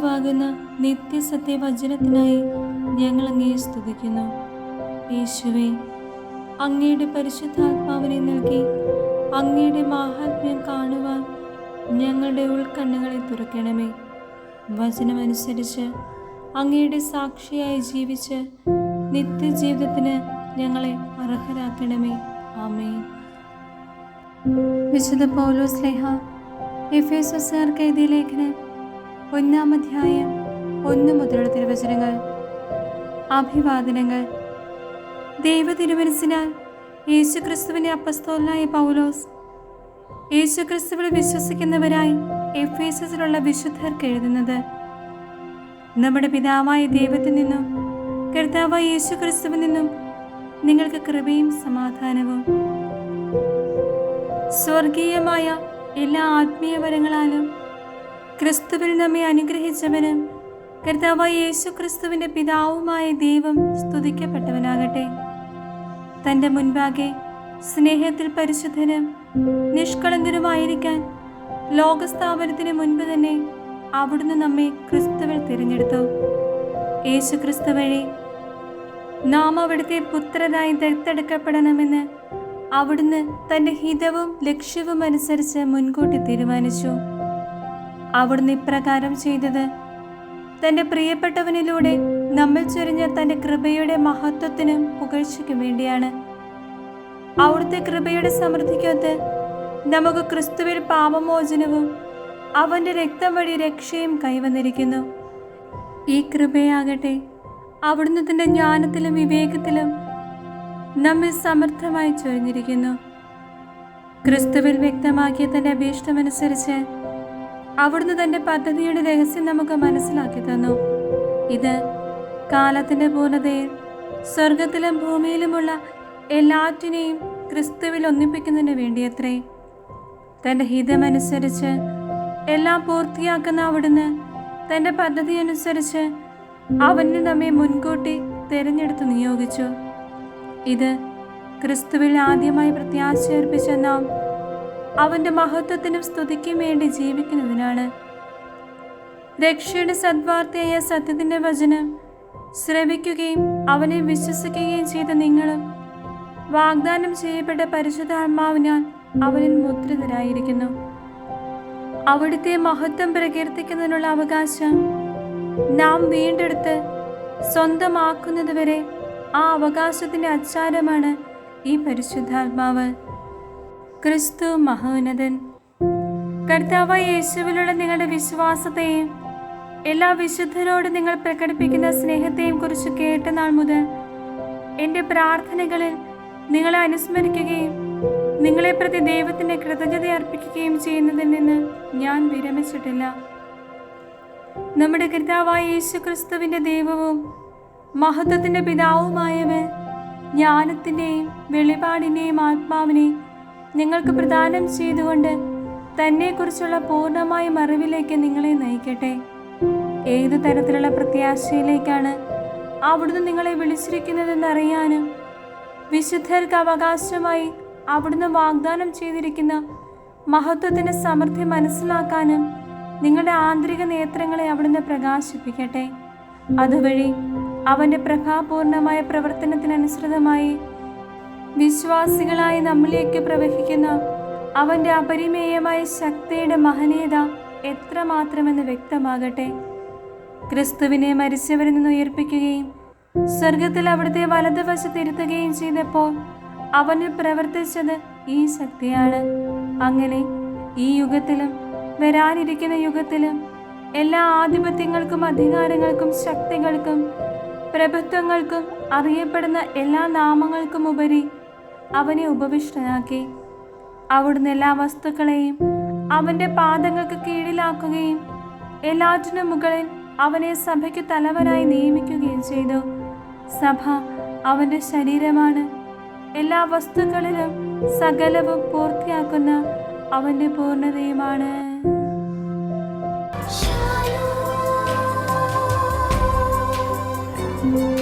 യേശുവാകുന്ന നിത്യസത്യവചനത്തിനായി ഞങ്ങൾ അങ്ങയെ സ്തുതിക്കുന്നു. യേശുവേ, അങ്ങയുടെ പരിശുദ്ധാത്മാവിനെ നൽകി അങ്ങയുടെ മാഹാത്മ്യം കാണുവാൻ ഞങ്ങളുടെ ഉൾക്കണ്ണുകളെ തുറക്കണമേ. വചനമനുസരിച്ച് അങ്ങയുടെ സാക്ഷിയായി ജീവിച്ച് നിത്യജീവിതത്തിന് ഞങ്ങളെ അർഹരാക്കണമേ. ആമേൻ. വിശുദ്ധ പൗലോസ് ശ്ലീഹ എഫേസ്യർക്ക് എഴുതിയ ലേഖനം 1-ാം അധ്യായം 1 മുതലുള്ള തിരുവചനങ്ങൾ. അഭിവാദനങ്ങൾ. ദൈവ തിരുമനസ്സിനാൽ യേശുക്രിസ്തുവിന്റെ അപ്പസ്തോലനായ പൗലോസ്, യേശുക്രിസ്തുവിൽ വിശ്വസിക്കുന്നവരായി എഫേസ്യസിലുള്ള വിശുദ്ധർക്ക് എഴുതുന്നത്. നമ്മുടെ പിതാവായ ദൈവത്തിൽ നിന്നും കർത്താവായ യേശുക്രിസ്തുവിൽ നിന്നും നിങ്ങൾക്ക് കൃപയും സമാധാനവും. സ്വർഗീയമായ എല്ലാ ആത്മീയ വരങ്ങളാലും ക്രിസ്തുവിൽ നമ്മെ അനുഗ്രഹിച്ചവനും കർത്താവായ യേശുക്രിസ്തുവിന്റെ പിതാവുമായ ദൈവം സ്തുതിക്കപ്പെട്ടവനാകട്ടെ. തൻ്റെ മുൻപാകെ സ്നേഹത്തിൽ പരിശുദ്ധനും നിഷ്കളങ്കരുമായിരിക്കാൻ ലോകസ്ഥാപനത്തിന് മുൻപ് തന്നെ അവിടുന്ന് നമ്മെ ക്രിസ്തുവിൽ തിരഞ്ഞെടുത്തു. യേശുക്രിസ്തു വഴി നാം അവിടുത്തെ പുത്രനായി ദത്തെടുക്കപ്പെടണമെന്ന് അവിടുന്ന് തൻ്റെ ഹിതവും ലക്ഷ്യവും അനുസരിച്ച് മുൻകൂട്ടി തീരുമാനിച്ചു. അവിടുന്ന് ഇപ്രകാരം ചെയ്തത് തൻ്റെ പ്രിയപ്പെട്ടവനിലൂടെ നമ്മിൽ ചൊരിഞ്ഞ തൻ്റെ കൃപയുടെ മഹത്വത്തിനും പുകഴ്ചയ്ക്കും വേണ്ടിയാണ്. അവിടുത്തെ കൃപയുടെ സമൃദ്ധിക്കൊത്ത് നമുക്ക് ക്രിസ്തുവിൽ പാപമോചനവും അവൻ്റെ രക്തം വഴി രക്ഷയും കൈവന്നിരിക്കുന്നു. ഈ കൃപയാകട്ടെ അവിടുന്ന് തൻ്റെ ജ്ഞാനത്തിലും വിവേകത്തിലും നമ്മെ സമർത്ഥമായി ചൊരിഞ്ഞിരിക്കുന്നു. ക്രിസ്തുവിൽ വ്യക്തമാക്കിയ തൻ്റെ അഭീഷ്ടമനുസരിച്ച് അവിടുന്ന് തൻ്റെ പദ്ധതിയുടെ രഹസ്യം നമുക്ക് മനസ്സിലാക്കി തന്നു. ഇത് കാലത്തിൻ്റെ പൂർണ്ണതയിൽ സ്വർഗത്തിലും ഭൂമിയിലുമുള്ള എല്ലാറ്റിനെയും ക്രിസ്തുവിൽ ഒന്നിപ്പിക്കുന്നതിന് വേണ്ടിയത്രേ. തൻ്റെ ഹിതമനുസരിച്ച് എല്ലാം പൂർത്തിയാക്കുന്ന അവിടുന്ന് തൻ്റെ പദ്ധതി അനുസരിച്ച് അവന് നമ്മെ മുൻകൂട്ടി തിരഞ്ഞെടുത്ത് നിയോഗിച്ചു. ഇത് ക്രിസ്തുവിൽ ആദ്യമായി പ്രത്യാശയർപ്പിച്ച നാം അവൻ്റെ മഹത്വത്തിനും സ്തുതിക്കും വേണ്ടി ജീവിക്കുന്നതിനാണ്. രക്ഷയുടെ സദ്വാർത്തയായ സത്യത്തിൻ്റെ വചനം ശ്രവിക്കുകയും അവനെ വിശ്വസിക്കുകയും ചെയ്ത നിങ്ങളും വാഗ്ദാനം ചെയ്യപ്പെട്ട പരിശുദ്ധാത്മാവിനാൽ അവനിൽ മുദ്രിതരായിരിക്കുന്നു. അവിടുത്തെ മഹത്വം പ്രകീർത്തിക്കുന്നതിനുള്ള അവകാശം നാം വീണ്ടെടുത്ത് സ്വന്തമാക്കുന്നതുവരെ ആ അവകാശത്തിൻ്റെ അച്ചാരമാണ് ഈ പരിശുദ്ധാത്മാവ്. ക്രിസ്തു മഹോന്നതൻ. കർത്താവായ യേശുവിലുള്ള നിങ്ങളുടെ വിശ്വാസത്തെയും എല്ലാ വിശുദ്ധരോടും നിങ്ങൾ പ്രകടിപ്പിക്കുന്ന സ്നേഹത്തെയും കുറിച്ച് കേട്ട നാൾ മുതൽ എൻ്റെ പ്രാർത്ഥനകളിൽ നിങ്ങളെ അനുസ്മരിക്കുകയും നിങ്ങളെ പ്രതി ദൈവത്തിൻ്റെ കൃതജ്ഞത അർപ്പിക്കുകയും ചെയ്യുന്നതിൽ നിന്ന് ഞാൻ വിരമിച്ചിട്ടില്ല. നമ്മുടെ കർത്താവായ യേശുക്രിസ്തുവിൻ്റെ ദൈവവും മഹത്വത്തിൻ്റെ പിതാവുമായവൻ ജ്ഞാനത്തിൻ്റെയും വെളിപാടിൻ്റെയും ആത്മാവിനെ നിങ്ങൾക്ക് പ്രദാനം ചെയ്തുകൊണ്ട് തന്നെക്കുറിച്ചുള്ള പൂർണ്ണമായ അറിവിലേക്ക് നിങ്ങളെ നയിക്കട്ടെ. ഏതു തരത്തിലുള്ള പ്രത്യാശയിലേക്കാണ് അവിടുന്ന് നിങ്ങളെ വിളിച്ചിരിക്കുന്നതെന്നറിയാനും വിശുദ്ധർക്ക് അവകാശമായി അവിടുന്ന് വാഗ്ദാനം ചെയ്തിരിക്കുന്ന മഹത്വത്തിൻ്റെ സമൃദ്ധി മനസ്സിലാക്കാനും നിങ്ങളുടെ ആന്തരിക നേത്രങ്ങളെ അവിടുന്ന് പ്രകാശിപ്പിക്കട്ടെ. അതുവഴി അവൻ്റെ പ്രഭാപൂർണമായ പ്രവർത്തനത്തിനനുസൃതമായി വിശ്വാസികളായി നമ്മിലേക്ക് പ്രവഹിക്കുന്ന അവൻ്റെ അപരിമേയമായ ശക്തിയുടെ മഹനീയത എത്രമാത്രമെന്ന് വ്യക്തമാകട്ടെ. ക്രിസ്തുവിനെ മരിച്ചവരിൽ നിന്ന് ഉയർപ്പിക്കുകയും സ്വർഗത്തിൽ അവിടുത്തെ വലതുവശത്തിരുത്തുകയും ചെയ്തപ്പോൾ അവനിൽ പ്രവർത്തിച്ചത് ഈ ശക്തിയാണ്. അങ്ങനെ ഈ യുഗത്തിലും വരാനിരിക്കുന്ന യുഗത്തിലും എല്ലാ ആധിപത്യങ്ങൾക്കും അധികാരങ്ങൾക്കും ശക്തികൾക്കും പ്രഭുത്വങ്ങൾക്കും അറിയപ്പെടുന്ന എല്ലാ നാമങ്ങൾക്കും ഉപരി അവനെ ഉപവിഷ്ടനാക്കി. അവിടുന്ന് എല്ലാ വസ്തുക്കളെയും അവൻ്റെ പാദങ്ങൾക്ക് കീഴിലാക്കുകയും എല്ലാറ്റിനും മുകളിൽ അവനെ സഭയ്ക്ക് തലവനായി നിയമിക്കുകയും ചെയ്തു. സഭ അവൻ്റെ ശരീരമാണ്. എല്ലാ വസ്തുക്കളിലും സകലവും പൂർത്തിയാക്കുന്ന അവൻ്റെ പൂർണ്ണതയുമാണ്. Shalom.